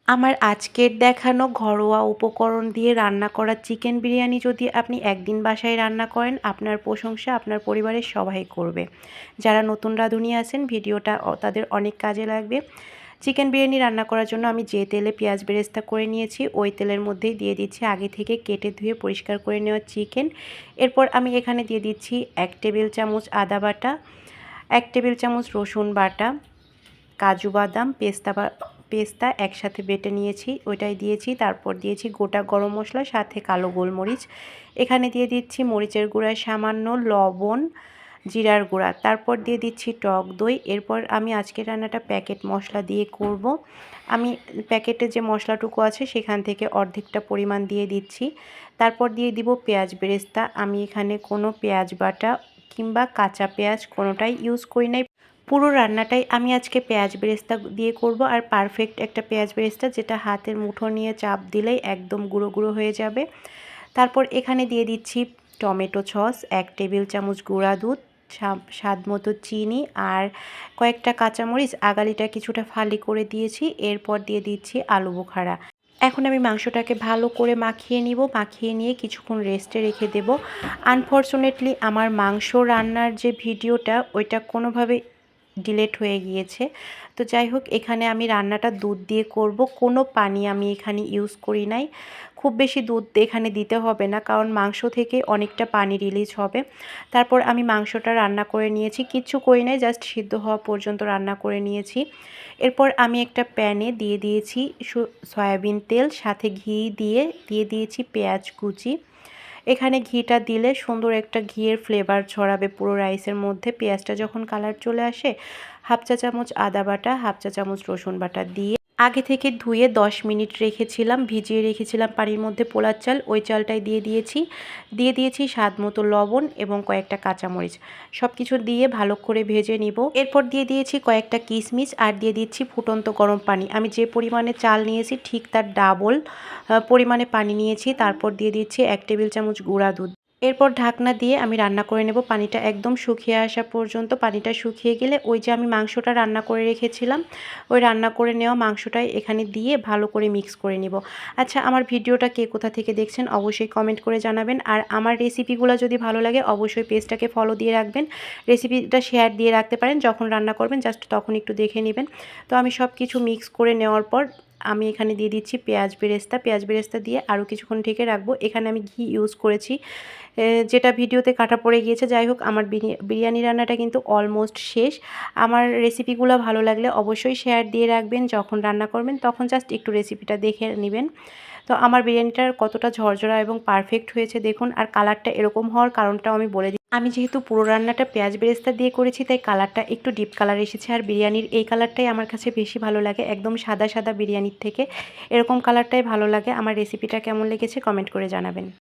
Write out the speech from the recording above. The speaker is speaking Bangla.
আমার আজকের দেখানো ঘরোয়া উপকরণ দিয়ে রান্না করা চিকেন বিরিয়ানি যদি আপনি একদিন বাসায় রান্না করেন, আপনার প্রশংসা আপনার পরিবারের সবাই করবে। যারা নতুন রাঁধুনি আছেন, ভিডিওটা তাদের অনেক কাজে লাগবে। চিকেন বিরিয়ানি রান্না করার জন্য আমি যে তেলে পেঁয়াজ বেরেস্তা করে নিয়েছি, ওই তেলের মধ্যেই দিয়ে দিচ্ছি আগে থেকে কেটে ধুয়ে পরিষ্কার করে নেওয়া চিকেন। এরপর আমি এখানে দিয়ে দিচ্ছি 1 টেবিল চামচ আদা বাটা, 1 টেবিল চামচ রসুন বাটা, কাজু বাদাম, পেস্তা একসাথে বেটে নিয়েছি, ওইটাই দিয়েছি। তারপর দিয়েছি গোটা গরম মশলা, সাথে কালো গোলমরিচ। এখানে দিয়ে দিচ্ছি মরিচের গুঁড়া সামান্য, লবণ, জিরার গুঁড়া। তারপর দিয়ে দিচ্ছি টক দই। এরপর আমি আজকের রান্নাটা প্যাকেট মশলা দিয়ে করব। আমি প্যাকেটে যে মশলাটুকু আছে সেখান থেকে অর্ধেকটা পরিমাণ দিয়ে দিচ্ছি। তারপর দিয়ে দিব পেঁয়াজ বেরেস্তা। আমি এখানে কোনো পেঁয়াজ বাটা কিংবা কাঁচা পেঁয়াজ কোনোটাই ইউজ করি নাই। পুরো রান্নাটাই আমি আজকে পেঁয়াজ বেরেস্তা দিয়ে করব, আর পারফেক্ট একটা পেঁয়াজ বেরেস্তা যেটা হাতের মুঠো নিয়ে চাপ দিলেই একদম গুঁড়ো গুঁড়ো হয়ে যাবে। তারপর এখানে দিয়ে দিচ্ছি টমেটো সস, 1 টেবিল চামচ গুঁড়া দুধ, স্বাদ মতো চিনি, আর কয়েকটা কাঁচামরিচ আগালিটা কিছুটা ফালি করে দিয়েছি। এরপর দিয়ে দিচ্ছি আলু বোখারা। এখন আমি মাংসটাকে ভালো করে মাখিয়ে নিব। মাখিয়ে নিয়ে কিছুক্ষণ রেস্টে রেখে দেব। আনফর্চুনেটলি আমার মাংস রান্নার যে ভিডিওটা, ওইটা কোনোভাবে ডিলেট হয়ে গিয়েছে। তো যাই হোক, এখানে আমি রান্নাটা দুধ দিয়ে করব। কোনো পানি আমি এখানে ইউজ করি নাই। খুব বেশি দুধ এখানে দিতে হবে না, কারণ মাংস থেকে অনেকটা পানি রিলিজ হবে। তারপর আমি মাংসটা রান্না করে নিয়েছি, কিচ্ছু করি নাই, জাস্ট সিদ্ধ হওয়া পর্যন্ত রান্না করে নিয়েছি। এরপর আমি একটা প্যানে দিয়ে দিয়েছি সয়াবিন তেল, সাথে ঘি দিয়ে দিয়েছি পেঁয়াজ কুচি। এখানে ঘিটা দিলে সুন্দর একটা ঘিয়ের ফ্লেভার ছড়াবে পুরো রাইসের মধ্যে। পেঁয়াজটা যখন কালার চলে আসে, 1/2 চা চামচ আদা বাটা, 1/2 চা চামচ রসুন বাটা দিয়ে আগে থেকে ধুয়ে 10 মিনিট রেখেছিলাম, ভিজিয়ে রেখেছিলাম পানির মধ্যে পোলার চাল, ওই চালটাই দিয়ে দিয়েছি স্বাদ মতো লবণ এবং কয়েকটা কাঁচামরিচ। সব কিছু দিয়ে ভালো করে ভেজে নিব। এরপর দিয়ে দিয়েছি কয়েকটা কিশমিশ, আর দিয়ে দিচ্ছি ফুটন্ত গরম পানি। আমি যে পরিমাণে চাল নিয়েছি ঠিক তার ডাবল পরিমাণে পানি নিয়েছি। তারপর দিয়ে দিচ্ছি 1 টেবিল চামচ গুঁড়া দুধ। এরপর ঢাকনা দিয়ে আমি রান্না করে নেব পানিটা একদম শুকিয়ে আসা পর্যন্ত। পানিটা শুকিয়ে গেলে ওই যে আমি মাংসটা রান্না করে রেখেছিলাম, ওই রান্না করে নেওয়া মাংসটাই এখানে দিয়ে ভালো করে মিক্স করে নিব। আচ্ছা, আমার ভিডিওটা কে কোথা থেকে দেখছেন অবশ্যই কমেন্ট করে জানাবেন। আর আমার রেসিপিগুলো যদি ভালো লাগে অবশ্যই পেজটাকে ফলো দিয়ে রাখবেন। রেসিপিটা শেয়ার দিয়ে রাখতে পারেন, যখন রান্না করবেন জাস্ট তখন একটু দেখে নেবেন। তো আমি সব কিছু মিক্স করে নেওয়ার পর আমি এখানে দিয়ে দিচ্ছি পেঁয়াজ বেরেস্তা দিয়ে আরও কিছুক্ষণ ঢেকে রাখবো। এখানে আমি ঘি ইউজ করেছি, যেটা ভিডিওতে কাটা পড়ে গিয়েছে। যাই হোক, আমার বিরিয়ানি রান্নাটা কিন্তু অলমোস্ট শেষ। আমার রেসিপিগুলো ভালো লাগলে অবশ্যই শেয়ার দিয়ে রাখবেন। যখন রান্না করবেন তখন জাস্ট একটু রেসিপিটা দেখে নেবেন। তো আমার বিরিয়ানিটার কতটা ঝরঝরা এবং পারফেক্ট হয়েছে দেখুন। আর কালারটা এরকম হওয়ার কারণটাও আমি বলে দিই। আমি যেহেতু পুরো রান্নাটা পেঁয়াজ বেরেস্তা দিয়ে করেছি, তাই কালারটা একটু ডিপ কালার এসেছে। আর বিরিয়ানির এই কালারটাই আমার কাছে বেশি ভালো লাগে, একদম সাদা সাদা বিরিয়ানির থেকে এরকম কালারটাই ভালো লাগে। আমার রেসিপিটা কেমন লেগেছে কমেন্ট করে জানাবেন।